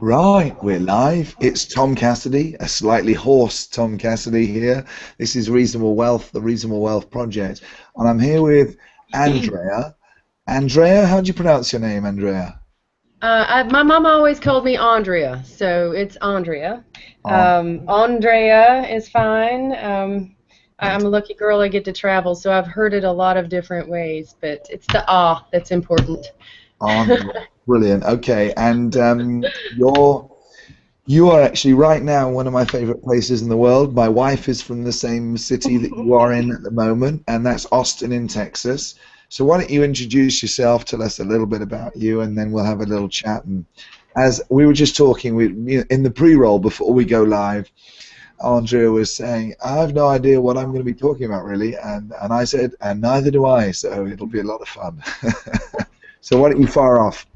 Right, we're live. It's Tom Cassidy, a slightly hoarse Tom Cassidy here. This is Reasonable Wealth, the Reasonable Wealth Project, and I'm here with Andrea. Andrea, how do you pronounce your name, Andrea? My mom always called me Andrea, so it's Andrea. On. Andrea is fine. I'm a lucky girl. I get to travel, so I've heard it a lot of different ways, but it's the that's important. On. Brilliant. Okay, and you are actually right now one of my favorite places in the world. My wife is from the same city that you are in at the moment, and that's Austin in Texas. So why don't you introduce yourself, tell us a little bit about you, and then we'll have a little chat. And as we were just talking, in the pre-roll before we go live, Andrea was saying, I have no idea what I'm going to be talking about really, and I said, and neither do I. So it'll be a lot of fun. So why don't you fire off?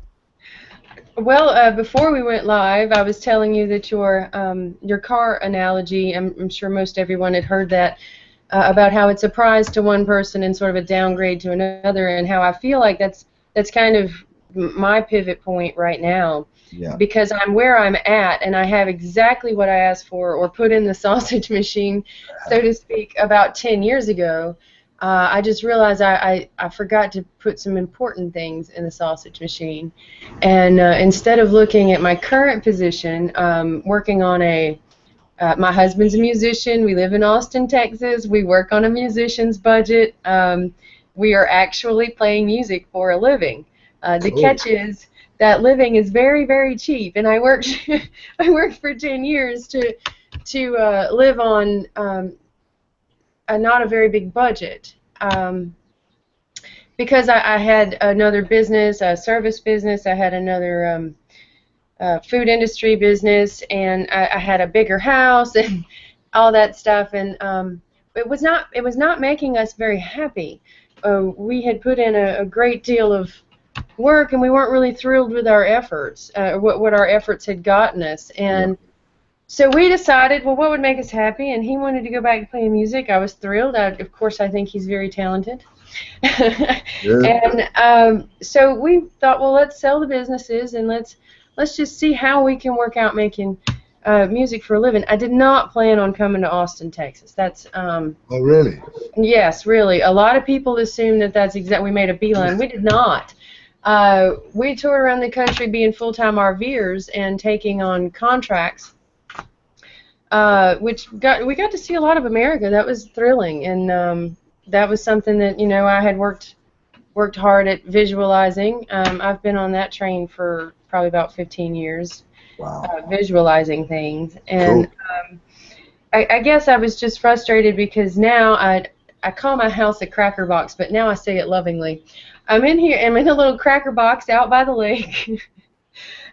Well, before we went live, I was telling you that your car analogy. I'm sure most everyone had heard that about how it's a prize to one person and sort of a downgrade to another, and how I feel like that's kind of my pivot point right now, Yeah. because I'm where I'm at and I have exactly what I asked for or put in the sausage machine, so to speak, about 10 years ago. I just realized I forgot to put some important things in the sausage machine. And instead of looking at my current position, working on my husband's a musician. We live in Austin, Texas. We work on a musician's budget. We are actually playing music for a living. The Cool. catch is that living is very, very cheap, and I worked I worked for 10 years to live on a not a very big budget. Because I had another business, a service business. I had another food industry business, and I had a bigger house and all that stuff, and it was not making us very happy. We had put in a great deal of work, and we weren't really thrilled with our efforts, what our efforts had gotten us, Yeah. and so we decided, well, what would make us happy? And he wanted to go back to playing music. I was thrilled. Of course, I think he's very talented. Good. And so we thought, well, let's sell the businesses and let's just see how we can work out making music for a living. I did not plan on coming to Austin, Texas. That's Oh, really? yes, really. A lot of people assume that that's exact. We made a beeline. We did not. We toured around the country being full-time RVers and taking on contracts, we got to see a lot of America. That was thrilling, and that was something that I had worked hard at visualizing. I've been on that train for probably about 15 years, Wow. visualizing things, and Cool. I guess I was just frustrated because now I call my house a cracker box, but now I say it lovingly. I'm in here. I'm in a little cracker box out by the lake,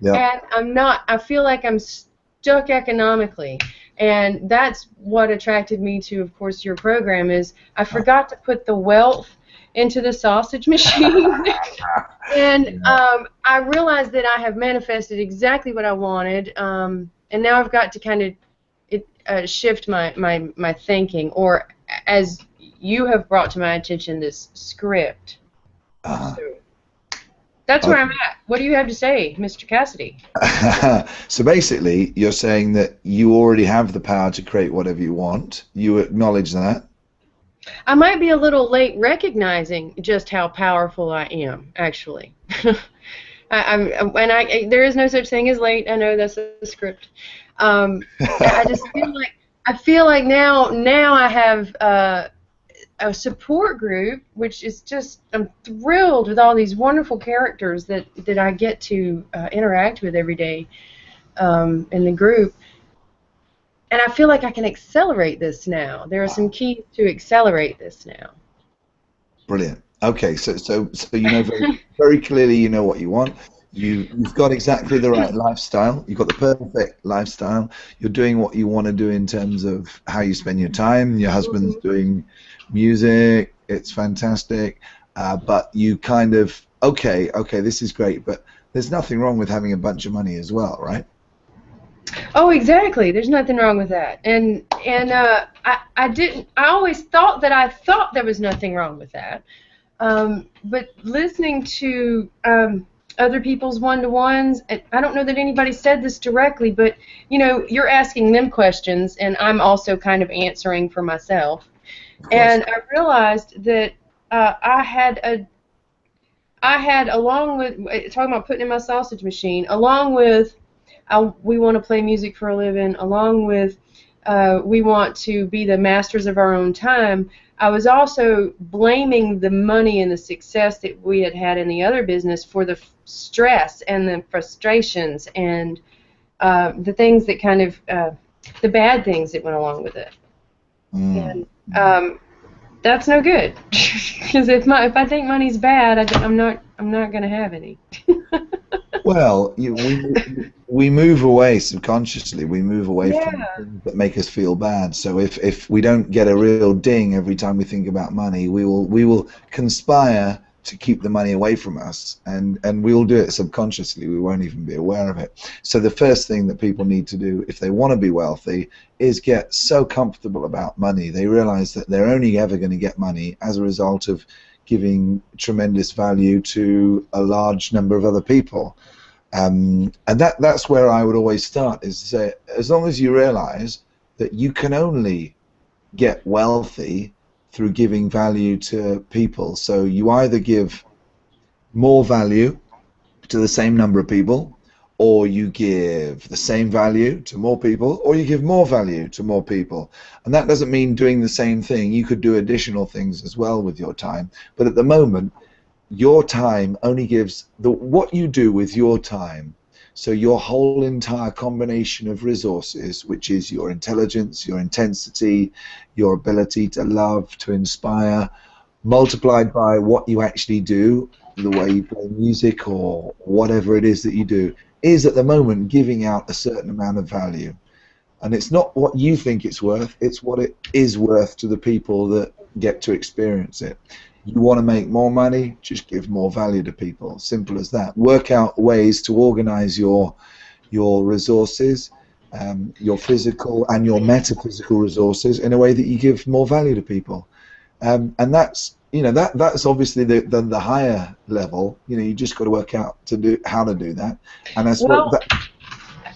Yeah. and I feel like I'm stuck economically. And that's what attracted me to, of course, your program is I forgot to put the wealth into the sausage machine. And Yeah. I realized that I have manifested exactly what I wanted, and now I've got to kind of shift my thinking, or as you have brought to my attention, this script. Uh, So that's where I'm okay. at. What do you have to say, Mr. Cassidy? So basically, you're saying that you already have the power to create whatever you want. You acknowledge that. I might be a little late recognizing just how powerful I am, actually. There is no such thing as late. I know that's a script. I just feel like now I have a support group, which is just I'm thrilled with all these wonderful characters that I get to interact with every day in the group. And I feel like I can accelerate this now. There are some Wow. keys to accelerate this now. Brilliant. Okay, so you know very clearly you know what you want. You've got exactly the right lifestyle. You've got the perfect lifestyle. You're doing what you want to do in terms of how you spend your time. Your husband's doing music. It's fantastic. But you kind of okay, this is great, but there's nothing wrong with having a bunch of money as well, right? Oh, exactly. There's nothing wrong with that. And I didn't. I always thought that I thought there was nothing wrong with that. But listening to other people's one-to-ones. And I don't know that anybody said this directly, but you know, you're asking them questions, and I'm also kind of answering for myself. Of course. And I realized that I had, along with talking about putting in my sausage machine, along with we want to play music for a living, along with we want to be the masters of our own time. I was also blaming the money and the success that we had had in the other business for the stress and the frustrations and the things that kind of the bad things that went along with it. Mm. And that's no good, because if I think money's bad, I'm not going to have any. Well, we move away subconsciously. We move away from Yeah. things that make us feel bad. So if we don't get a real ding every time we think about money, we will conspire to keep the money away from us, and we will do it subconsciously. We won't even be aware of it. So the first thing that people need to do if they want to be wealthy is get so comfortable about money. They realize that they're only ever going to get money as a result of giving tremendous value to a large number of other people. And that's where I would always start, is to say, as long as you realize that you can only get wealthy through giving value to people. So you either give more value to the same number of people, or you give the same value to more people, or you give more value to more people. And that doesn't mean doing the same thing. You could do additional things as well with your time. But at the moment, your time only gives what you do with your time. So your whole entire combination of resources, which is your intelligence, your intensity, your ability to love, to inspire, multiplied by what you actually do, the way you play music or whatever it is that you do, is at the moment giving out a certain amount of value. And it's not what you think it's worth, it's what it is worth to the people that get to experience it. You want to make more money, just give more value to people. Simple as that. Work out ways to organize your resources, your physical and your metaphysical resources, in a way that you give more value to people. And that's, that's obviously the higher level. You just got to work out to do how to do that. And that's what Well, that.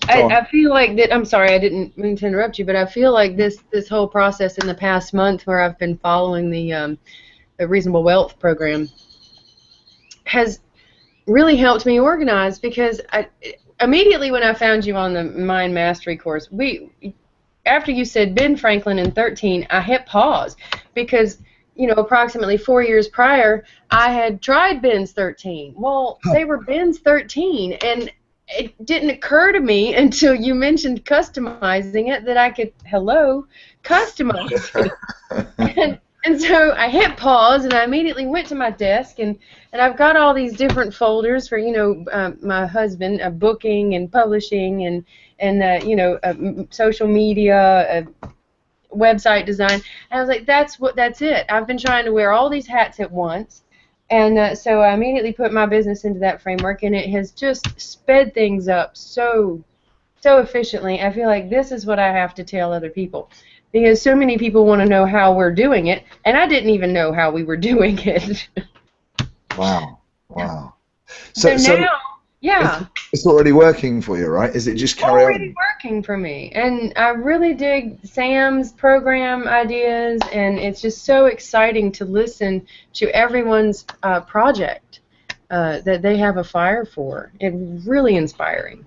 Go on. I feel like that. I'm sorry, I didn't mean to interrupt you, but I feel like this whole process in the past month, where I've been following the Reasonable Wealth program, has really helped me organize, because immediately when I found you on the Mind Mastery course, after you said Ben Franklin in 13, I hit pause, because approximately 4 years prior, I had tried Ben's 13. Well, they were Ben's 13, and it didn't occur to me until you mentioned customizing it that I could, customize it. And so I hit pause, and I immediately went to my desk, and I've got all these different folders for my husband, booking and publishing and social media, website design. And I was like, that's it. I've been trying to wear all these hats at once, and so I immediately put my business into that framework, and it has just sped things up so efficiently. I feel like this is what I have to tell other people, because so many people want to know how we're doing it, and I didn't even know how we were doing it. Wow. Wow. So So now, yeah, it's already working for you, right? Is it just carry already on? working for me, and I really dig Sam's program ideas, and it's just so exciting to listen to everyone's project that they have a fire for. It's really inspiring.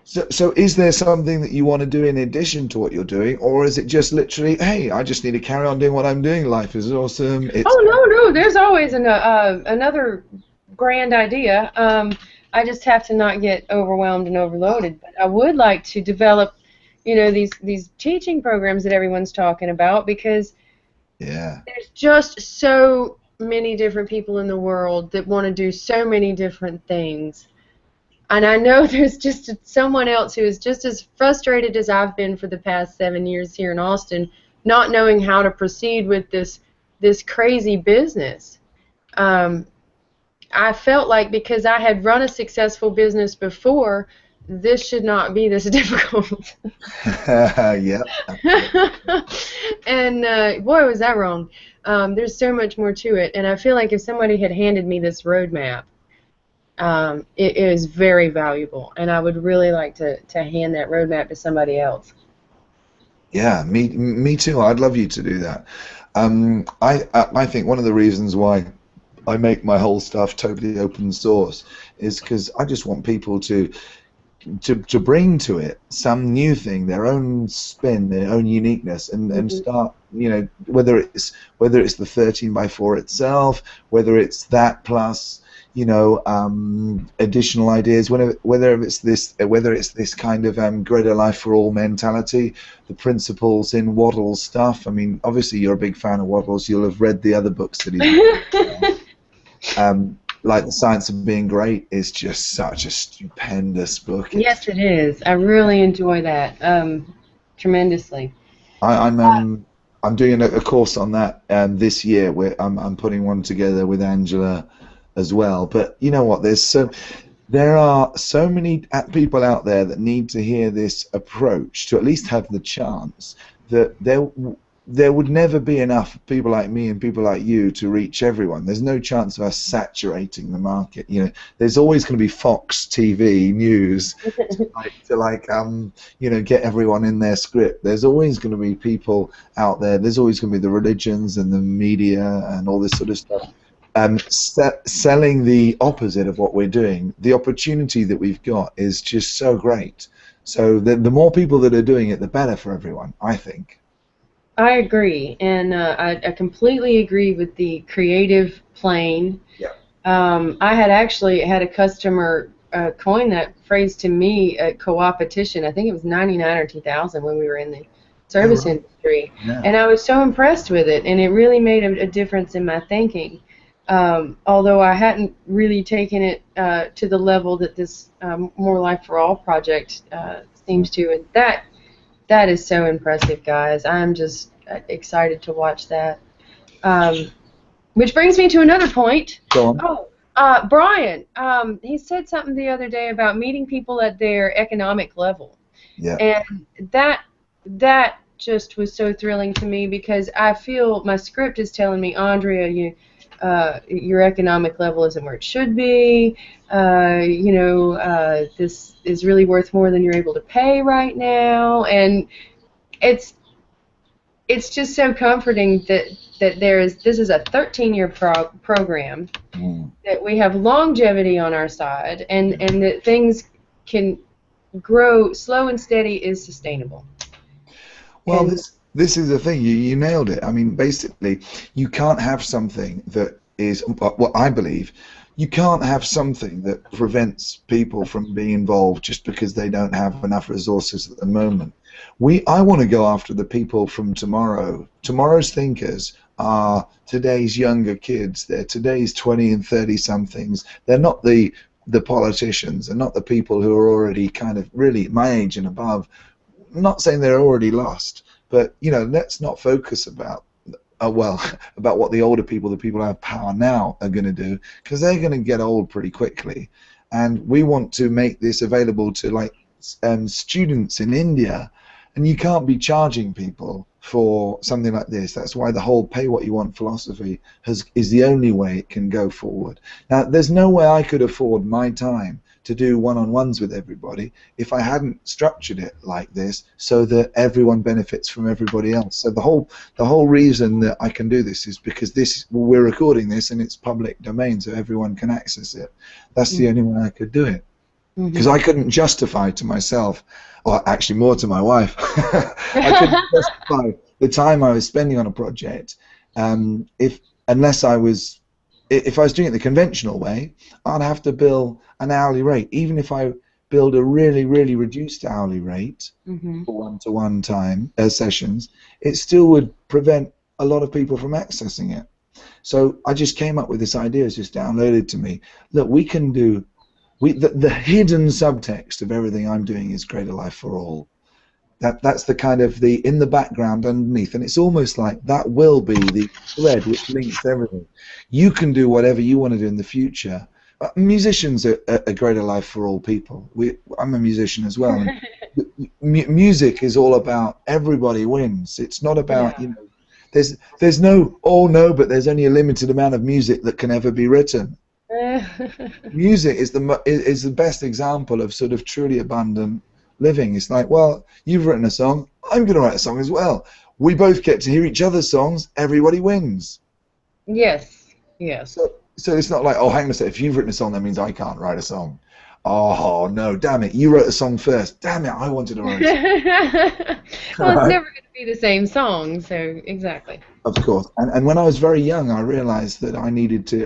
So is there something that you want to do in addition to what you're doing, or is it just literally, hey, I just need to carry on doing what I'm doing. Life is awesome. It's Oh, no, there's always another grand idea. I just have to not get overwhelmed and overloaded. But I would like to develop, these teaching programs that everyone's talking about, because yeah. there's just so many different people in the world that want to do so many different things. And I know there's just someone else who is just as frustrated as I've been for the past 7 years here in Austin, not knowing how to proceed with this crazy business. I felt like, because I had run a successful business before, this should not be this difficult. Yeah. And boy, was that wrong. There's so much more to it, and I feel like if somebody had handed me this roadmap, it is very valuable, and I would really like to hand that roadmap to somebody else. Yeah, me too. I'd love you to do that. I think one of the reasons why I make my whole stuff totally open source is because I just want people to bring to it some new thing, their own spin, their own uniqueness, and Hmm. start, whether it's the 13 by 4 itself, whether it's that plus, additional ideas, whether it's this kind of greater life for all mentality, the principles in Waddle's stuff. I mean, obviously you're a big fan of Waddle's. You'll have read the other books that he's written. Like The Science of Being Great is just such a stupendous book. Yes, it is. I really enjoy that tremendously. I, I'm um, I'm doing a course on that this year. Where I'm putting one together with Angela as well. But you know what? There are so many people out there that need to hear this approach to at least have the chance that there would never be enough people like me and people like you to reach everyone. There's no chance of us saturating the market. There's always going to be Fox TV news to get everyone in their script. There's always going to be people out there. There's always going to be the religions and the media and all this sort of stuff selling the opposite of what we're doing. The opportunity that we've got is just so great. So the more people that are doing it, the better for everyone, I think. I agree, and I completely agree with the creative plane. Yeah. I had actually had a customer coin that phrase to me at co-opetition. I think it was 99 or 2000 when we were in the Oh, service right. industry, Yeah. and I was so impressed with it, and it really made a difference in my thinking. Although I hadn't really taken it to the level that this More Life for All project seems to, and that is so impressive, guys. I'm just excited to watch that. Um, which brings me to another point. Go on. Oh, Brian, he said something the other day about meeting people at their economic level, Yeah. and that that just was so thrilling to me because I feel my script is telling me, Andrea, your economic level isn't where it should be. This is really worth more than you're able to pay right now, and it's it's just so comforting that this is a 13-year program, Mm. that we have longevity on our side, Yeah. and that things can grow slow and steady is sustainable. Well, And this is the thing. You nailed it. I mean, basically, you can't have something that is what I believe. You can't have something that prevents people from being involved just because they don't have enough resources at the moment. I want to go after the people from tomorrow. Tomorrow's thinkers are today's younger kids. They're today's 20 and 30 somethings. They're not the politicians. They're not the people who are already kind of really my age and above. I'm not saying they're already lost, but let's not focus about about what the older people, the people who have power now, are going to do, because they're going to get old pretty quickly, and we want to make this available to students in India, and you can't be charging people for something like this. That's why the whole pay what you want philosophy is the only way it can go forward. Now, there's no way I could afford my time to do one-on-ones with everybody if I hadn't structured it like this so that everyone benefits from everybody else. So the whole reason that I can do this is because we're recording this and it's public domain, so everyone can access it. That's the only way I could do it, because I couldn't justify to myself, or actually more to my wife, I couldn't justify the time I was spending on a project if I was doing it the conventional way. I'd have to bill an hourly rate. Even if I build a really, really reduced hourly rate for one-to-one time sessions, it still would prevent a lot of people from accessing it. So I just came up with this idea. It's just downloaded to me. Look, we can do. The hidden subtext of everything I'm doing is greater life for all. That's the kind of the in the background underneath, and it's almost like that will be the thread which links everything. You can do whatever you want to do in the future. Musicians are a greater life for all people. I'm a musician as well. And music is all about everybody wins. It's not about Yeah. There's no, oh no, but there's only a limited amount of music that can ever be written. Music is is the best example of sort of truly abundant living. It's like, well, you've written a song, I'm going to write a song as well. We both get to hear each other's songs. Everybody wins. Yes, yes. So it's not like, oh, hang on a second, if you've written a song, that means I can't write a song. Oh no, damn it, you wrote a song first. Damn it, I wanted to write a song. Well, it's Right? never going to be the same song, so exactly. Of course. And when I was very young, I realized that I needed to.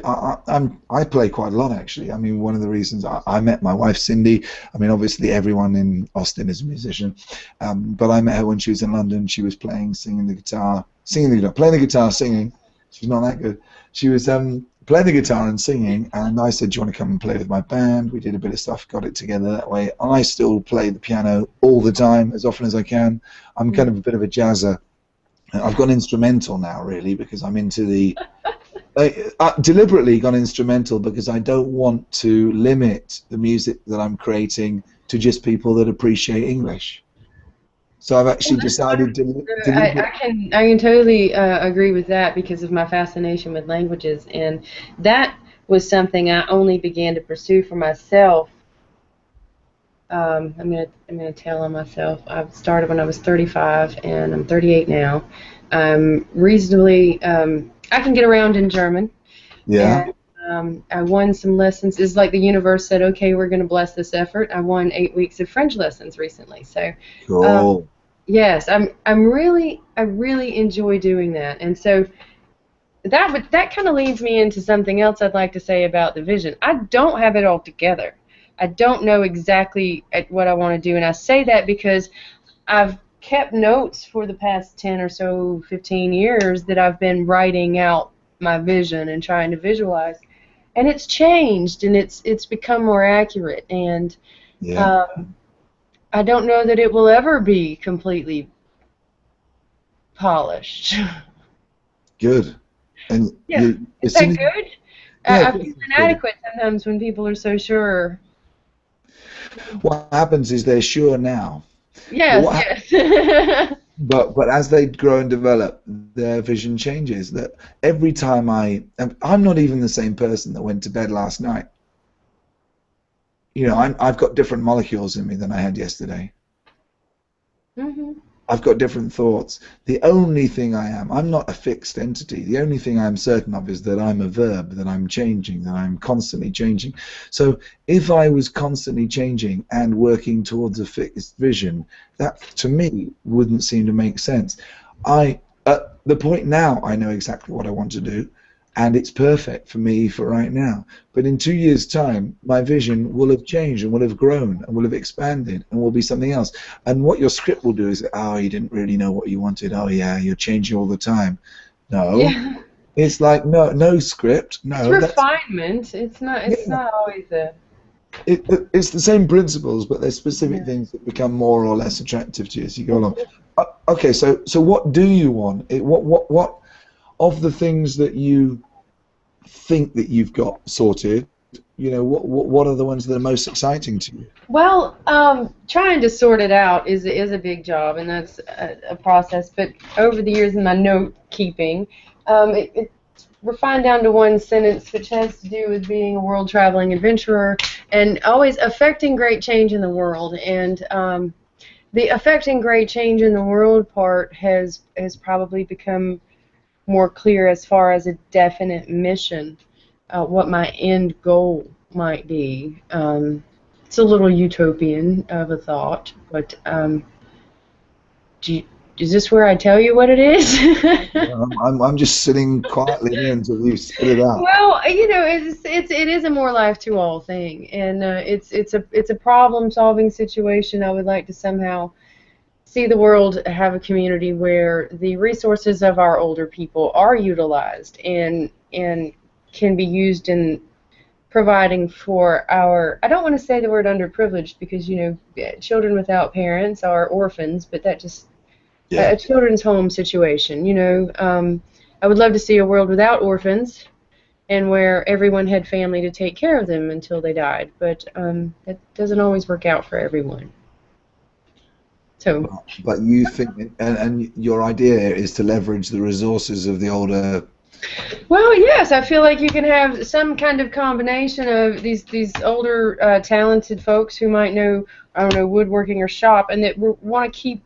I play quite a lot, actually. I mean, one of the reasons I met my wife, Cindy. I mean, obviously, everyone in Austin is a musician. But I met her when she was in London. She was playing, playing the guitar, singing. She's not that good. She was playing the guitar and singing. And I said, do you want to come and play with my band? We did a bit of stuff, got it together that way. I still play the piano all the time, as often as I can. I'm kind of a bit of a jazzer. I've gone instrumental now, really, because I'm into the. I deliberately gone instrumental because I don't want to limit the music that I'm creating to just people that appreciate English. So I've Well, actually that's decided wonderful. deliberately. I can totally agree with that because of my fascination with languages, and that was something I only began to pursue for myself. I'm gonna tell on myself. I started when I was 35, and I'm 38 now. I'm reasonably. I can get around in German, Yeah, and I won some lessons. It's like the universe said, "Okay, we're going to bless this effort." I won 8 weeks of French lessons recently, so. Um, cool. Yes, I really enjoy doing that. And so that kind of leads me into something else I'd like to say about the vision. I don't have it all together. I don't know exactly what I want to do, and I say that because I've kept notes for the past 10 or so 15 years that I've been writing out my vision and trying to visualize. And it's changed and it's become more accurate, and Yeah, um, I don't know that it will ever be completely polished. good. And Yeah. Is as soon that as good? yeah, of I course feel it's good. inadequate sometimes when people are so sure. What happens is they're sure now, but Yes, what yes. but as they grow and develop, their vision changes. That every time I'm not even the same person that went to bed last night. I've got different molecules in me than I had yesterday. Hmm. I've got different thoughts. The only thing I'm not a fixed entity. The only thing I'm certain of is that I'm a verb, that I'm changing, that I'm constantly changing. So if I was constantly changing and working towards a fixed vision, that to me wouldn't seem to make sense. At the point now, I know exactly what I want to do, and it's perfect for me for right now. But in 2 years' time, my vision will have changed and will have grown and will have expanded and will be something else. And what your script will do is, oh, you didn't really know what you wanted. Oh, yeah, you're changing all the time. No, Yeah. it's like no script. It's No, that's refinement. It's yeah. not always a It's the same principles, but there's specific yeah. things that become more or less attractive to you as you go along. Okay, so what do you want? What of the things that you think that you've got sorted? What are the ones that are most exciting to you? Well, trying to sort it out is a big job, and that's a process. But over the years in my note keeping, it's refined down to one sentence, which has to do with being a world traveling adventurer and always affecting great change in the world. And the affecting great change in the world part has probably become more clear as far as a definite mission, what my end goal might be. It's a little utopian of a thought, but do you, is this where I tell you what it is? I'm just sitting quietly here until you spit it out. Well, it is a more life to all thing, and it's a problem solving situation. I would like to somehow see the world have a community where the resources of our older people are utilized and can be used in providing for our, I don't want to say the word underprivileged because children without parents are orphans, but that just Yeah. a children's home situation. I would love to see a world without orphans and where everyone had family to take care of them until they died, but that doesn't always work out for everyone. So But you think, and your idea is to leverage the resources of the older. Well, yes, I feel like you can have some kind of combination of these older talented folks who might know, I don't know, woodworking or shop, and that want to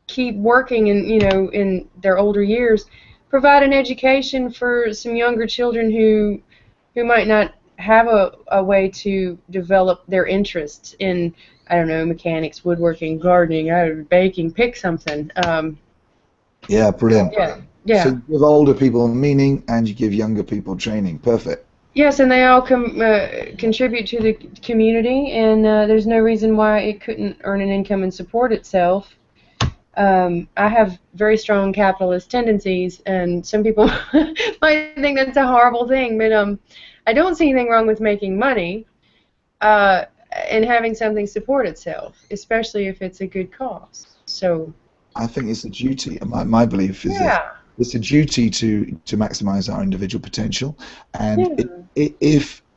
keep working in, in their older years, provide an education for some younger children who might not have a way to develop their interests in, I don't know, mechanics, woodworking, gardening, baking, pick something. Yeah, brilliant. Yeah, So yeah. you give older people meaning and you give younger people training. Perfect. Yes, and they all contribute to the community, and there's no reason why it couldn't earn an income and support itself. I have very strong capitalist tendencies, and some people might think that's a horrible thing, but I don't see anything wrong with making money uh, and having something support itself, especially if it's a good cause. So, I think it's a duty. My belief is this: yeah, it's a duty to maximize our individual potential. And yeah,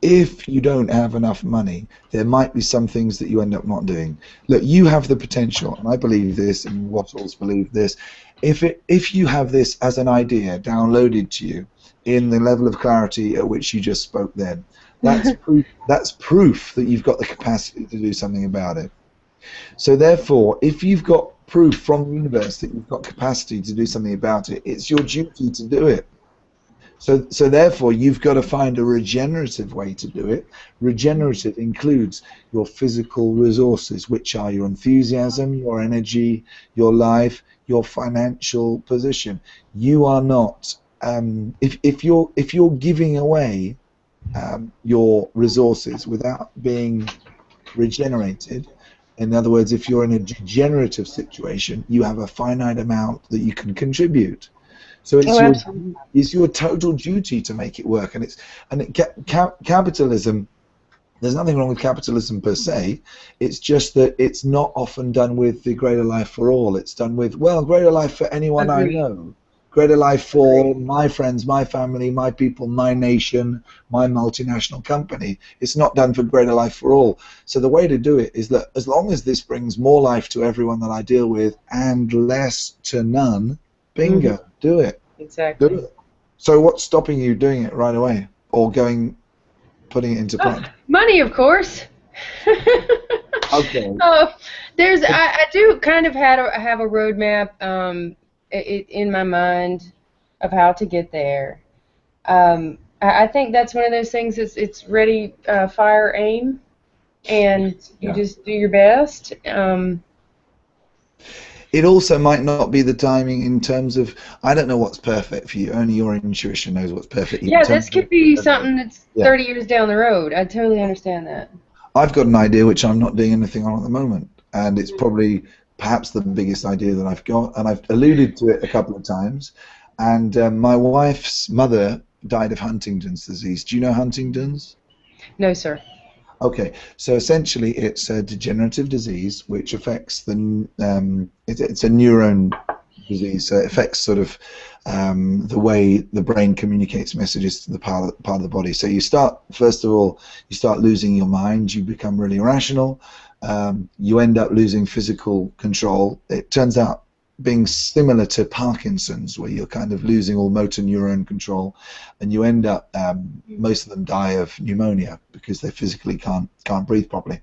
if you don't have enough money, there might be some things that you end up not doing. Look, you have the potential, and I believe this, and Wattles believe this. If you have this as an idea downloaded to you in the level of clarity at which you just spoke, then that's proof. That's proof that you've got the capacity to do something about it. So therefore, if you've got proof from the universe that you've got capacity to do something about it, it's your duty to do it. So therefore, you've got to find a regenerative way to do it. Regenerative includes your physical resources, which are your enthusiasm, your energy, your life, your financial position. You are not if you're giving away your resources without being regenerated. In other words, if you're in a degenerative situation, you have a finite amount that you can contribute. So oh, absolutely. it's your total duty to make it work. Capitalism. There's nothing wrong with capitalism per se. It's just that it's not often done with the greater life for all. It's done with, well, greater life for anyone I Agreed. know. Greater life for Agreed. my friends, my family, my people, my nation, my multinational company. It's not done for greater life for all. So the way to do it is that as long as this brings more life to everyone that I deal with and less to none, Hmm. bingo, do it. Do Exactly. it. So what's stopping you doing it right away or putting it into Oh, practice? money, of course. Okay. Oh, I do kind of have a roadmap in my mind of how to get there. I think that's one of those things. It's ready, fire, aim, and you Yeah. just do your best. It also might not be the timing in terms of, I don't know what's perfect for you. Only your intuition knows what's perfect in Yeah, this terms could of, be something that's yeah. 30 years down the road. I totally understand that. I've got an idea which I'm not doing anything on at the moment, and it's probably perhaps the biggest idea that I've got, and I've alluded to it a couple of times. And my wife's mother died of Huntington's disease. Do you know Huntington's? No, sir. Okay, so essentially it's a degenerative disease which affects it's a neuron disease, so it affects sort of the way the brain communicates messages to the part of the body. So you start, first of all, you start losing your mind, you become really irrational, you end up losing physical control. It turns out being similar to Parkinson's, where you're kind of losing all motor neuron control, and you end up most of them die of pneumonia because they physically can't breathe properly.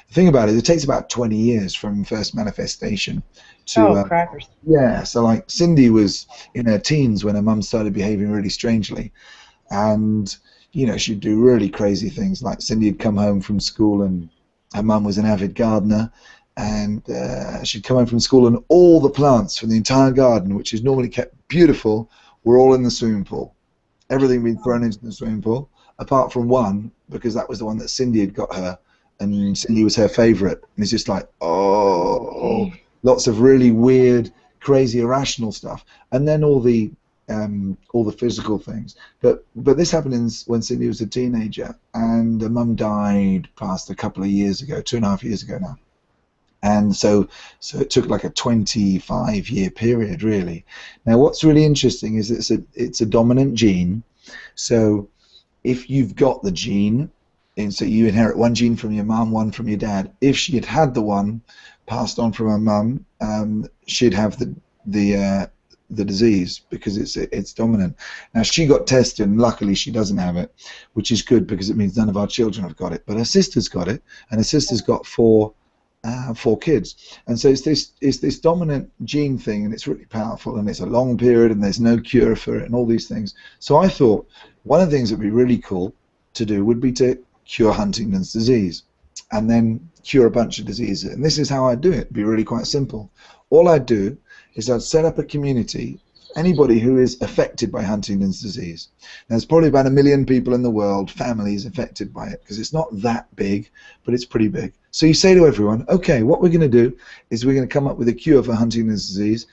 The thing about it takes about 20 years from first manifestation to Oh, crackers. yeah. So like Cindy was in her teens when her mum started behaving really strangely, and she'd do really crazy things. Like Cindy had come home from school and her mum was an avid gardener, and she'd come home from school and all the plants from the entire garden, which is normally kept beautiful, were all in the swimming pool. Everything been thrown into the swimming pool, apart from one, because that was the one that Cindy had got her, and Cindy was her favourite. And it's just like, oh, lots of really weird, crazy, irrational stuff, and then all the physical things. But this happened when Cindy was a teenager, and her mum died past a couple of years ago, 2.5 years ago now. And so it took like a 25-year period, really. Now, what's really interesting is it's a dominant gene. So if you've got the gene, and so you inherit one gene from your mum, one from your dad. If she had had the one passed on from her mum, she'd have the disease because it's dominant. Now she got tested, and luckily she doesn't have it, which is good because it means none of our children have got it. But her sister's got it, and her sister's got four kids, and so it's this dominant gene thing, and it's really powerful, and it's a long period, and there's no cure for it, and all these things. So I thought one of the things that would be really cool to do would be to cure Huntington's disease, and then cure a bunch of diseases. And this is how I'd do it. It'd be really quite simple. All I'd do is I'd set up a community, anybody who is affected by Huntington's disease. Now, there's probably about 1 million people in the world, families affected by it, because it's not that big, but it's pretty big. So you say to everyone, okay, what we're going to do is we're going to come up with a cure for Huntington's disease.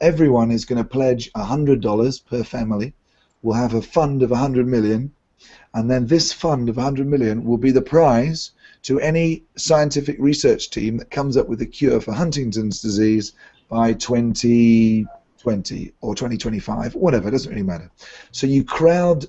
Everyone is going to pledge $100 per family. We'll have a fund of 100 million, and then this fund of 100 million will be the prize to any scientific research team that comes up with a cure for Huntington's disease by 2020 or 2025, whatever, it doesn't really matter. So you crowdfund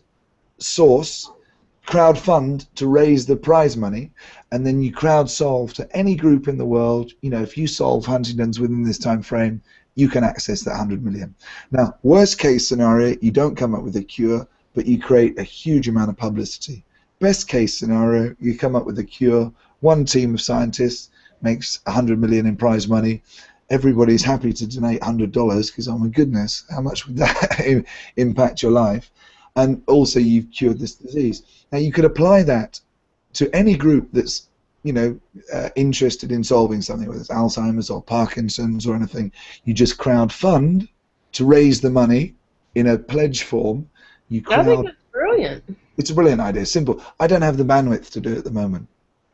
to raise the prize money, and then you crowdsolve to any group in the world. You know, if you solve Huntington's within this time frame, you can access that 100 million. Now, worst case scenario, you don't come up with a cure, but you create a huge amount of publicity. Best case scenario, you come up with a cure, one team of scientists makes 100 million in prize money. Everybody's happy to donate $100 because, oh my goodness, how much would that impact your life? And also you've cured this disease. Now you could apply that to any group that's, you know, interested in solving something, whether it's Alzheimer's or Parkinson's or anything. You just crowdfund to raise the money in a pledge form. I think that's brilliant. It's a brilliant idea, simple. I don't have the bandwidth to do it at the moment.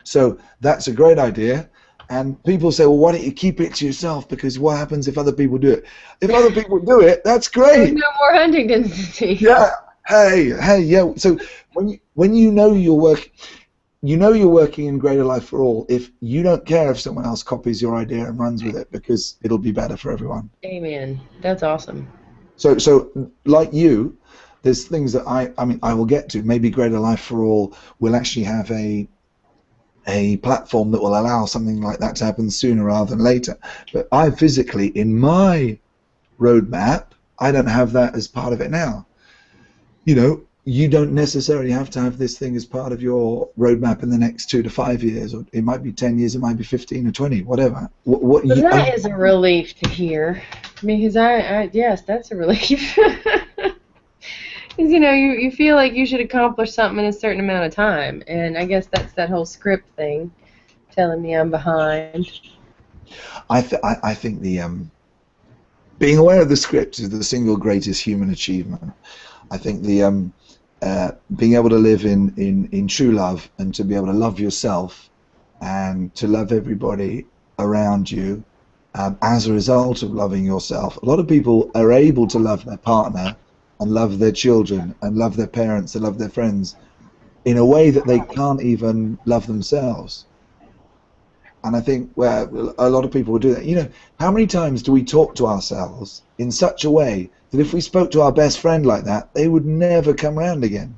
So that's a great idea. And people say, well, why don't you keep it to yourself? Because what happens if other people do it? If other people do it, that's great. There's no more Huntington's disease. Yeah. Hey, yeah. So when you know you're working in Greater Life for All, if you don't care if someone else copies your idea and runs with it, because it'll be better for everyone. Amen. That's awesome. So like you, there's things that I will get to. Maybe Greater Life for All will actually have a platform that will allow something like that to happen sooner rather than later. But I physically, in my roadmap, I don't have that as part of it now. You know, you don't necessarily have to have this thing as part of your roadmap in the next 2 to 5 years, or it might be 10 years, it might be 15 or 20, whatever. That is a relief to hear, because yes, that's a relief. Because, you know, you feel like you should accomplish something in a certain amount of time, and I guess that's that whole script thing telling me I'm behind. I think the being aware of the script is the single greatest human achievement. I think the being able to live in true love, and to be able to love yourself and to love everybody around you as a result of loving yourself. A lot of people are able to love their partner and love their children and love their parents and love their friends in a way that they can't even love themselves. And I think where a lot of people will do that. You know, how many times do we talk to ourselves in such a way that if we spoke to our best friend like that, they would never come around again?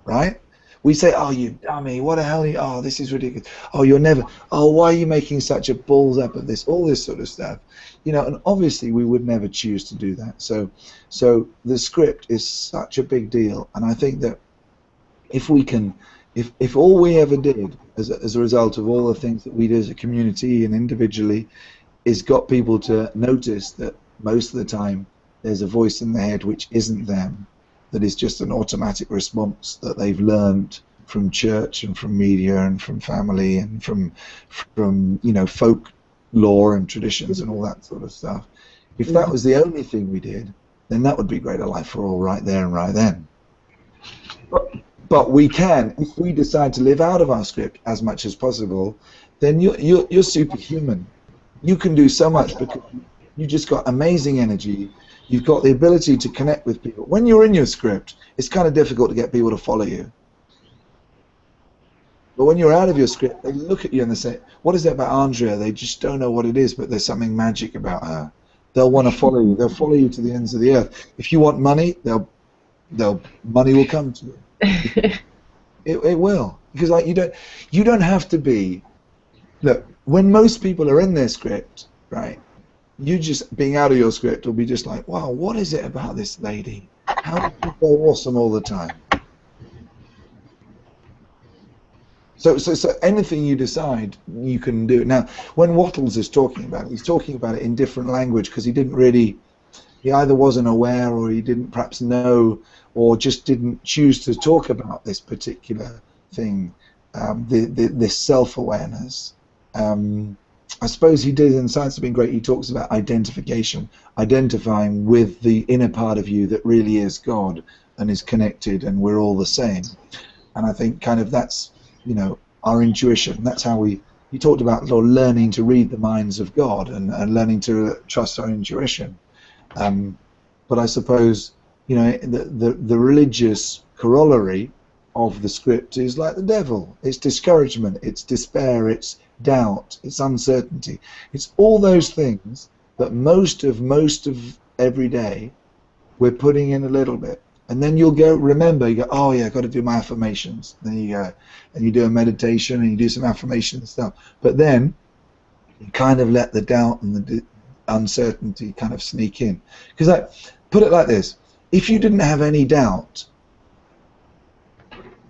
Right? We say, oh, you dummy, what the hell are you, oh, this is ridiculous. Oh, you're never, oh, why are you making such a balls up of this? All this sort of stuff. You know, and obviously we would never choose to do that. So the script is such a big deal. And I think that if we can, if all we ever did as a result of all the things that we did as a community and individually is got people to notice that most of the time there's a voice in their head which isn't them, that is just an automatic response that they've learned from church and from media and from family and from you know, folk lore and traditions and all that sort of stuff. If that was the only thing we did, then that would be Greater Life for All right there and right then. But we can, if we decide to live out of our script as much as possible, then you're superhuman. You can do so much because you just got amazing energy. You've got the ability to connect with people. When you're in your script, it's kind of difficult to get people to follow you. But when you're out of your script, they look at you and they say, what is it about Andrea? They just don't know what it is, but there's something magic about her. They'll want to follow you. They'll follow you to the ends of the earth. If you want money, money will come to you. It will. Because like you don't have to be, look, when most people are in their script, right, you just being out of your script will be just like, wow, what is it about this lady? How does she go awesome all the time? So anything you decide, you can do. Now, when Wattles is talking about it, he's talking about it in different language because he either wasn't aware or he didn't perhaps know or just didn't choose to talk about this particular thing, this self-awareness. I suppose he did in Science Has Been Great. He talks about identification, identifying with the inner part of you that really is God and is connected, and we're all the same. And I think kind of that's, our intuition. That's how he talked about sort of learning to read the minds of God and learning to trust our intuition. But I suppose, the religious corollary of the script is like the devil. It's discouragement, it's despair, it's doubt, it's uncertainty. It's all those things that most of every day we're putting in a little bit. And then you'll remember, you go, oh yeah, I've got to do my affirmations. Then you go, and you do a meditation and you do some affirmation and stuff. But then you kind of let the doubt and the uncertainty kind of sneak in. Because put it like this, if you didn't have any doubt,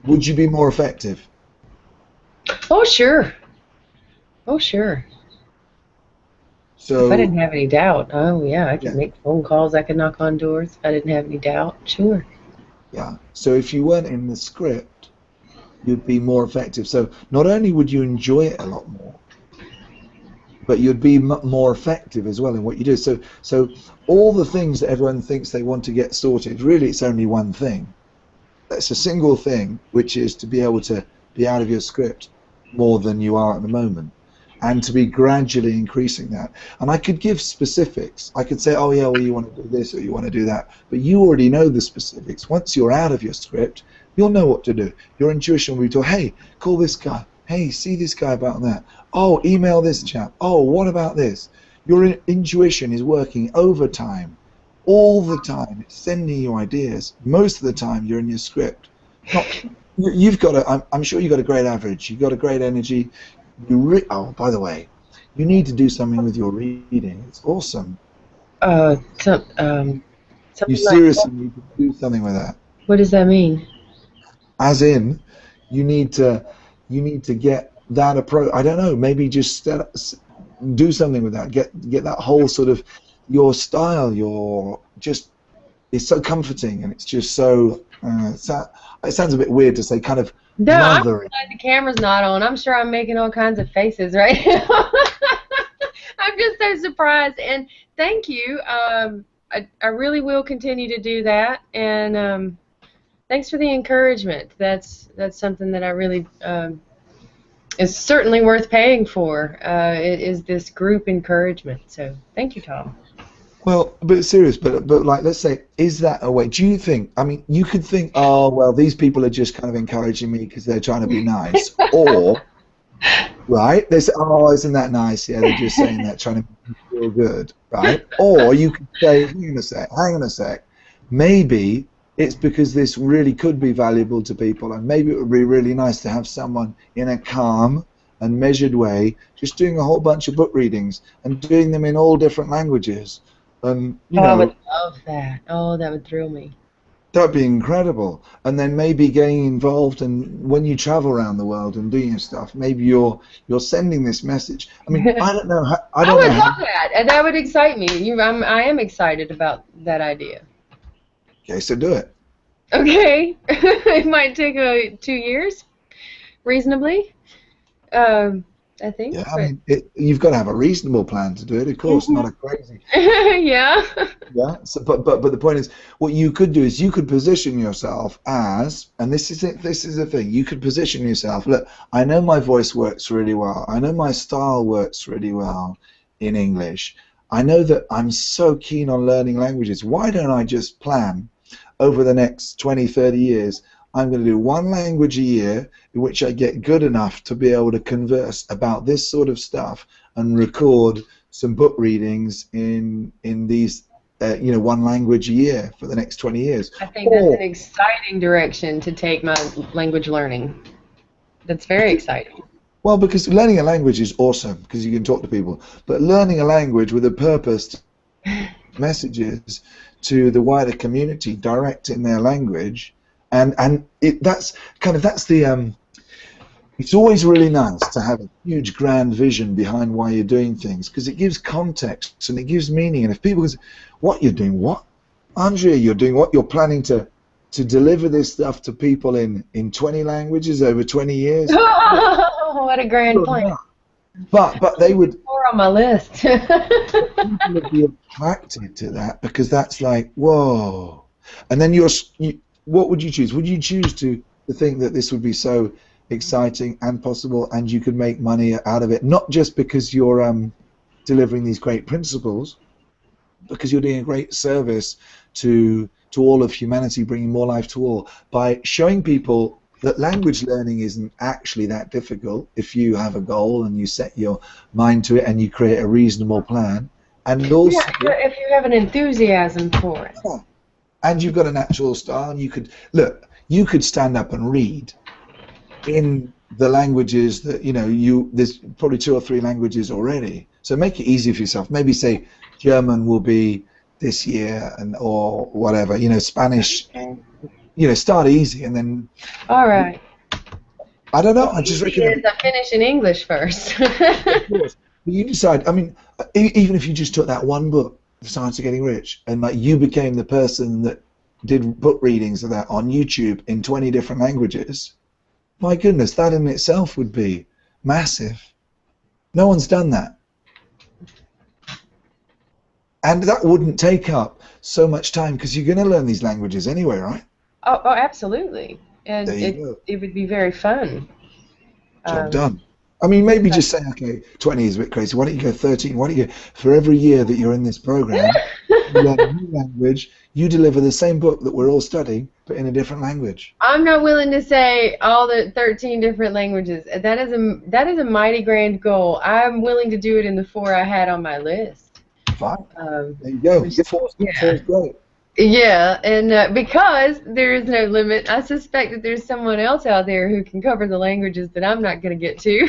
would you be more effective? Oh, sure. Oh, sure. So, if I didn't have any doubt, oh yeah, I could make phone calls, I could knock on doors. If I didn't have any doubt, sure. Yeah. So if you weren't in the script, you'd be more effective. So not only would you enjoy it a lot more, but you'd be more effective as well in what you do. So all the things that everyone thinks they want to get sorted, really it's only one thing. It's a single thing, which is to be able to be out of your script more than you are at the moment, and to be gradually increasing that. And I could give specifics. I could say, oh yeah, well you want to do this or you want to do that, but you already know the specifics. Once you're out of your script, you'll know what to do. Your intuition will be told, hey, call this guy. Hey, see this guy about that. Oh, email this chap. Oh, what about this? Your intuition is working overtime all the time. It's sending you ideas. Most of the time you're in your script. You've got I'm sure you've got a great average. You've got a great energy. Oh, by the way, you need to do something with your reading. It's awesome. Something You seriously need to do something with that. What does that mean? As in, you need to get that approach. I don't know. Maybe just do something with that. Get that whole sort of your style. It's so comforting, and it's just so. It sounds a bit weird to say, kind of. No, I'm glad the camera's not on. I'm sure I'm making all kinds of faces right now. I'm just so surprised, and thank you. I really will continue to do that, and thanks for the encouragement. That's something that I really is certainly worth paying for. It is this group encouragement. So thank you, Tom. Well, a bit serious, but like, let's say, is that a way? Do you think? I mean, you could think, oh, well, these people are just kind of encouraging me because they're trying to be nice, or right? They say, oh, isn't that nice? Yeah, they're just saying that, trying to make you feel good, right? Or you could say, hang on a sec, maybe it's because this really could be valuable to people, and maybe it would be really nice to have someone in a calm and measured way, just doing a whole bunch of book readings and doing them in all different languages. I would love that. Oh, that would thrill me. That'd be incredible. And then maybe getting involved, and when you travel around the world and doing your stuff, maybe you're sending this message. I mean, I don't know. I would love that, and that would excite me. I am excited about that idea. Okay, so do it. Okay, it might take 2 years, reasonably. I think. Yeah, I mean, you've got to have a reasonable plan to do it, of course, not a crazy. Yeah. Yeah. So, but the point is, what you could do is you could position yourself as, and this is it. This is the thing. You could position yourself. Look, I know my voice works really well. I know my style works really well in English. I know that I'm so keen on learning languages. Why don't I just plan over the next 20, 30 years? I'm going to do one language a year in which I get good enough to be able to converse about this sort of stuff and record some book readings in these, one language a year for the next 20 years. I think that's an exciting direction to take my language learning. That's very exciting. Well, because learning a language is awesome because you can talk to people, but learning a language with a purpose, messages to the wider community direct in their language, and that's the it's always really nice to have a huge grand vision behind why you're doing things because it gives context and it gives meaning. And if people say, what you're doing, what? Andrea, you're doing what? You're planning to deliver this stuff to people in 20 languages over 20 years? What a grand plan. But they would More on my list. people would be attracted to that because that's like, whoa. And then what would you choose? Would you choose to think that this would be so exciting and possible and you could make money out of it, not just because you're delivering these great principles, because you're doing a great service to all of humanity, bringing more life to all by showing people that language learning isn't actually that difficult if you have a goal and you set your mind to it and you create a reasonable plan, and also if you have an enthusiasm for it. Yeah, and you've got a natural style, and you could stand up and read in the languages that there's probably 2 or 3 languages already, so make it easy for yourself. Maybe say German will be this year, or whatever, Spanish. Start easy and then. All right. I don't know. I just reckon. I finish in English first. Of course. You decide. I mean, even if you just took that one book, The Science of Getting Rich, and like you became the person that did book readings of that on YouTube in 20 different languages, my goodness, that in itself would be massive. No one's done that. And that wouldn't take up so much time because you're going to learn these languages anyway, right? Oh, absolutely. And it would be very fun. Job done. I mean, maybe just say, okay, 20 is a bit crazy. Why don't you go 13? Why don't you, for every year that you're in this program, you learn a new language, you deliver the same book that we're all studying, but in a different language. I'm not willing to say all the 13 different languages. That is a mighty grand goal. I'm willing to do it in the 4 I had on my list. Fine. There you go. 4 is great. Yeah, and because there is no limit, I suspect that there's someone else out there who can cover the languages that I'm not going to get to.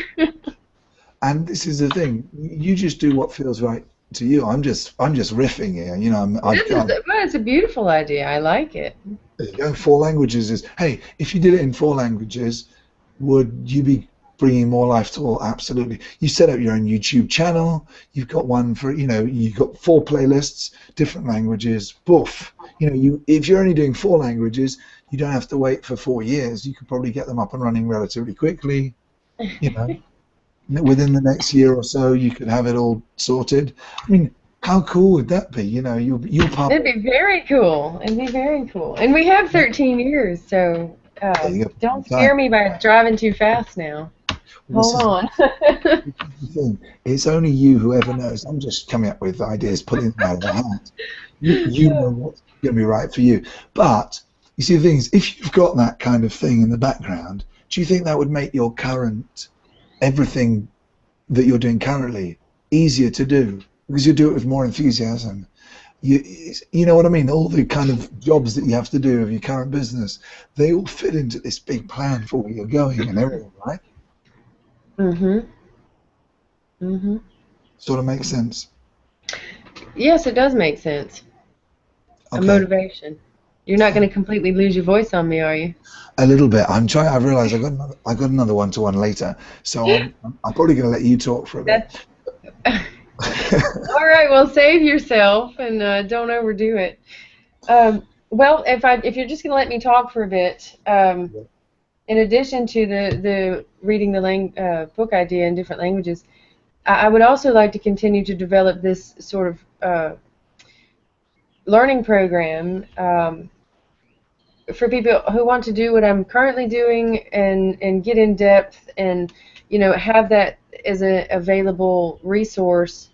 And this is the thing. You just do what feels right to you. I'm just riffing here. It's a beautiful idea. I like it. There you go. 4 languages is. Hey, if you did it in 4 languages, would you be bringing more life to all? Absolutely. You set up your own YouTube channel. You've got one for you've got 4 playlists, different languages. Boof. If you're only doing 4 languages, you don't have to wait for 4 years. You could probably get them up and running relatively quickly. Within the next year or so, you could have it all sorted. I mean, how cool would that be? You'll It'd be very cool. It'd be very cool. And we have 13 years, so don't scare me by driving too fast now. Hold on. It's only you who ever knows. I'm just coming up with ideas, putting them out of the hat. You know what's going to be right for you. But you see, the thing is, if you've got that kind of thing in the background, do you think that would make your everything that you're doing currently easier to do? Because you do it with more enthusiasm. You know what I mean? All the kind of jobs that you have to do of your current business, they all fit into this big plan for where you're going and everything, right? Sort of makes sense. Yes, it does make sense. Okay. A motivation. You're not going to completely lose your voice on me, are you? A little bit. I'm trying. I realise I got another one-to-one later, so I'm probably going to let you talk for a bit. All right. Well, save yourself and don't overdo it. Well, if you're just going to let me talk for a bit, in addition to the reading the book idea in different languages, I would also like to continue to develop this sort of learning program for people who want to do what I'm currently doing and get in depth and have that as an available resource.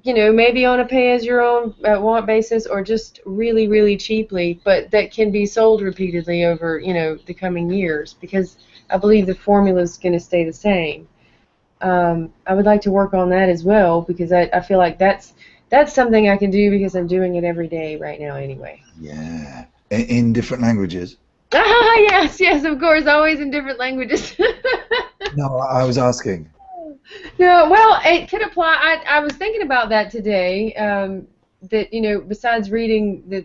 Maybe on a pay-as-you-own want basis or just really, really cheaply, but that can be sold repeatedly over, the coming years because I believe the formula is going to stay the same. I would like to work on that as well because I feel like that's something I can do because I'm doing it every day right now anyway. Yeah. In different languages? Yes, of course, always in different languages. No, I was asking. No, well, it could apply. I was thinking about that today. That besides reading the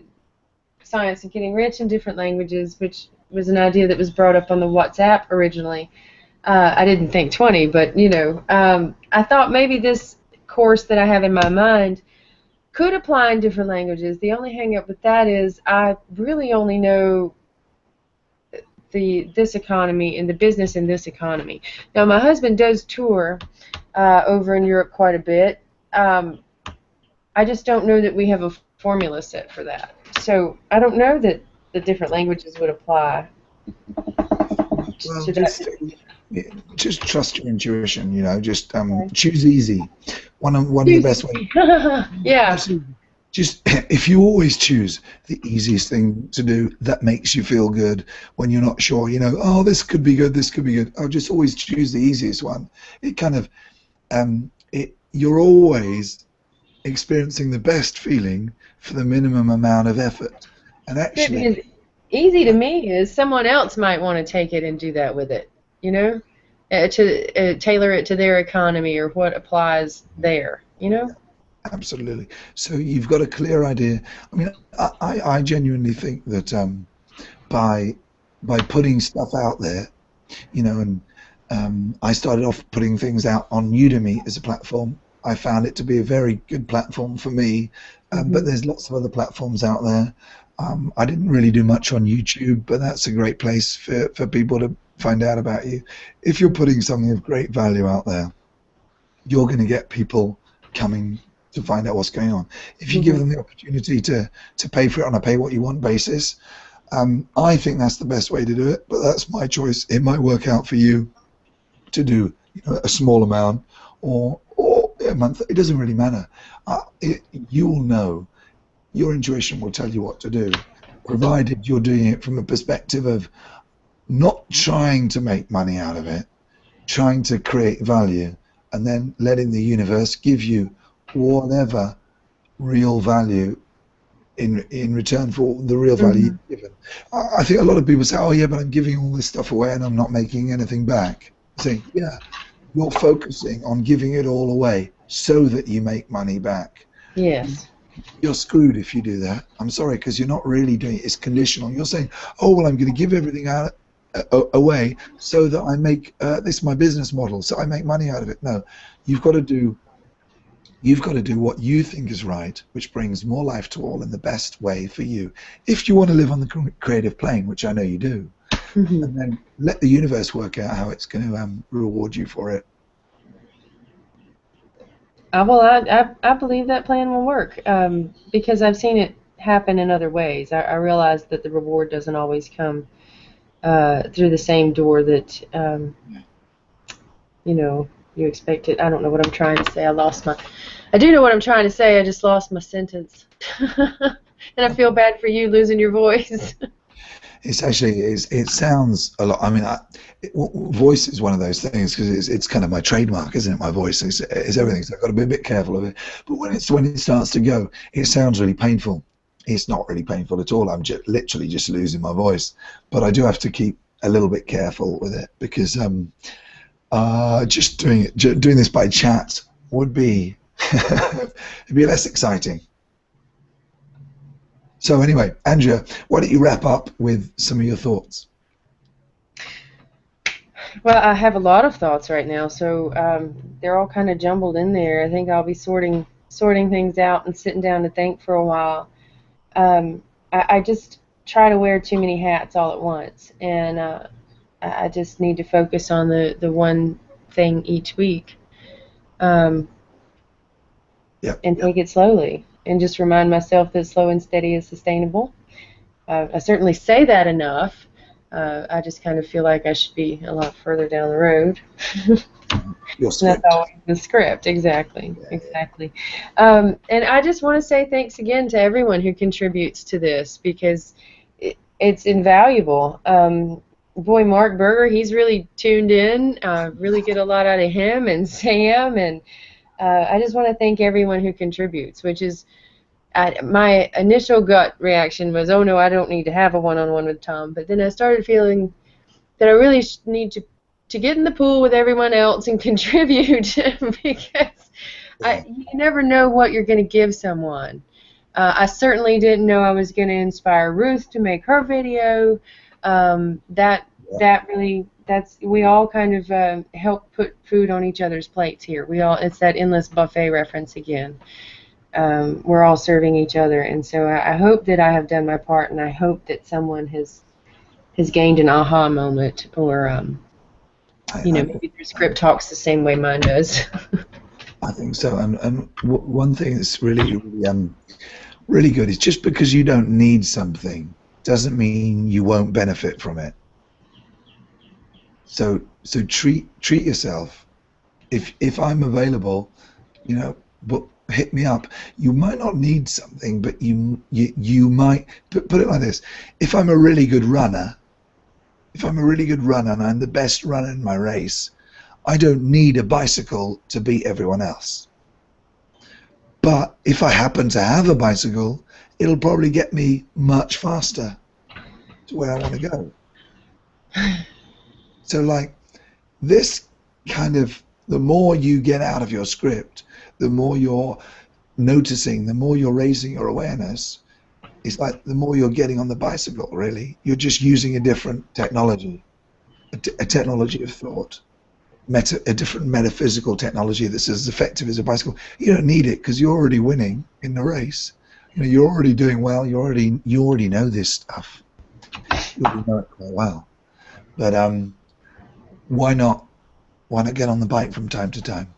Science and Getting Rich in Different Languages, which was an idea that was brought up on the WhatsApp originally. I didn't think 20, but I thought maybe this course that I have in my mind could apply in different languages. The only hang up with that is I really only know this economy and the business in this economy. Now, my husband does tour over in Europe quite a bit. I just don't know that we have a formula set for that. So I don't know that the different languages would apply Well, to that. just trust your intuition. You know, just Okay. choose easy. One of the best ways. Yeah. Absolutely. Just if you always choose the easiest thing to do that makes you feel good when you're not sure, oh, this could be good, this could be good. I'll just always choose the easiest one. It kind of, you're always experiencing the best feeling for the minimum amount of effort. And Yeah, actually, because easy to me is someone else might want to take it and do that with it, to tailor it to their economy or what applies there. absolutely. So you've got a clear idea. I mean, I genuinely think that by putting stuff out there, and I started off putting things out on Udemy as a platform. I found it to be a very good platform for me, but Hmm. there's lots of other platforms out there. I didn't really do much on YouTube, but that's a great place for people to find out about you. If you're putting something of great value out there, you're going to get people coming to find out what's going on. If you give Hmm. them the opportunity to pay for it on a pay what you want basis, I think that's the best way to do it, but that's my choice. It might work out for you to do a small amount or a month. It doesn't really matter. You will know. Your intuition will tell you what to do, provided you're doing it from a perspective of not trying to make money out of it, trying to create value, and then letting the universe give you whatever real value in return for the real value Hmm. you've given. I think a lot of people say, "Oh yeah, but I'm giving all this stuff away and I'm not making anything back." Saying, "Yeah, you're focusing on giving it all away so that you make money back. Yes. You're screwed if you do that. I'm sorry, because you're not really doing it. It's conditional. You're saying, oh, well, I'm going to give everything out away so that I make this my business model, so I make money out of it. No, you've got to do you've got to do what you think is right, which brings more life to all in the best way for you. If you want to live on the creative plane, which I know you do, Hmm. and then let the universe work out how it's going to reward you for it. I believe that plan will work because I've seen it happen in other ways. I realize that the reward doesn't always come through the same door that you know you expect it. I don't know what I'm trying to say. I do know what I'm trying to say. I just lost my sentence, and I feel bad for you losing your voice. It's actually it sounds a lot. I mean, voice is one of those things because it's kind of my trademark, isn't it? My voice is everything. So I've got to be a bit careful of it. But when it starts to go, it sounds really painful. It's not really painful at all. I'm literally just losing my voice. But I do have to keep a little bit careful with it because just doing this by chat would be it'd be less exciting. So anyway, Andrea, why don't you wrap up with some of your thoughts? Well, I have a lot of thoughts right now, so they're all kind of jumbled in there. I think I'll be sorting things out and sitting down to think for a while. I just try to wear too many hats all at once, and I just need to focus on the one thing each week, um, Yeah. and take it slowly, and just remind myself that slow and steady is sustainable. I certainly say that enough. I just kind of feel like I should be a lot further down the road. Your And that's script. always the script, exactly, Yeah. exactly. And I just want to say thanks again to everyone who contributes to this because it's invaluable. Boy, Mark Berger, he's really tuned in. Really get a lot out of him and Sam, and I just want to thank everyone who contributes, which is my initial gut reaction was, oh no, I don't need to have a one-on-one with Tom. But then I started feeling that I really need to get in the pool with everyone else and contribute because you never know what you're going to give someone. I certainly didn't know I was going to inspire Ruth to make her video. We all kind of help put food on each other's plates here. It's that endless buffet reference again. We're all serving each other, and so I hope that I have done my part, and I hope that someone has gained an aha moment, or maybe their script talks the same way mine does. I think so, and one thing that's really really good is just because you don't need something doesn't mean you won't benefit from it. So treat yourself. If I'm available, but hit me up. You might not need something, but you might put it like this. If I'm a really good runner, and I'm the best runner in my race, I don't need a bicycle to beat everyone else. But if I happen to have a bicycle, it'll probably get me much faster to where I want to go. So like this kind of, the more you get out of your script, the more you're noticing, the more you're raising your awareness. It's like the more you're getting on the bicycle, really. You're just using a different technology, a technology of thought, a different metaphysical technology that's as effective as a bicycle. You don't need it because you're already winning in the race. You're already doing well. You already know this stuff. You already know it quite well. But why not get on the bike from time to time?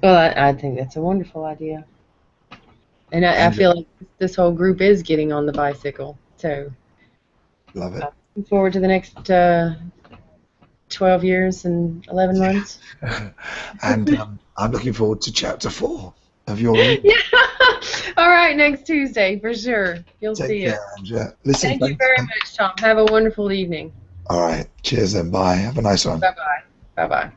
Well, I think that's a wonderful idea. And I feel like this whole group is getting on the bicycle. So love it. Looking forward to the next 12 years and 11 months. And I'm looking forward to chapter 4 of your review. Yeah. All right, next Tuesday for sure. You'll see it. Andrea. Listen, Thank you very much, Tom. Have a wonderful evening. All right. Cheers and bye. Have a nice one. Bye-bye. Bye-bye.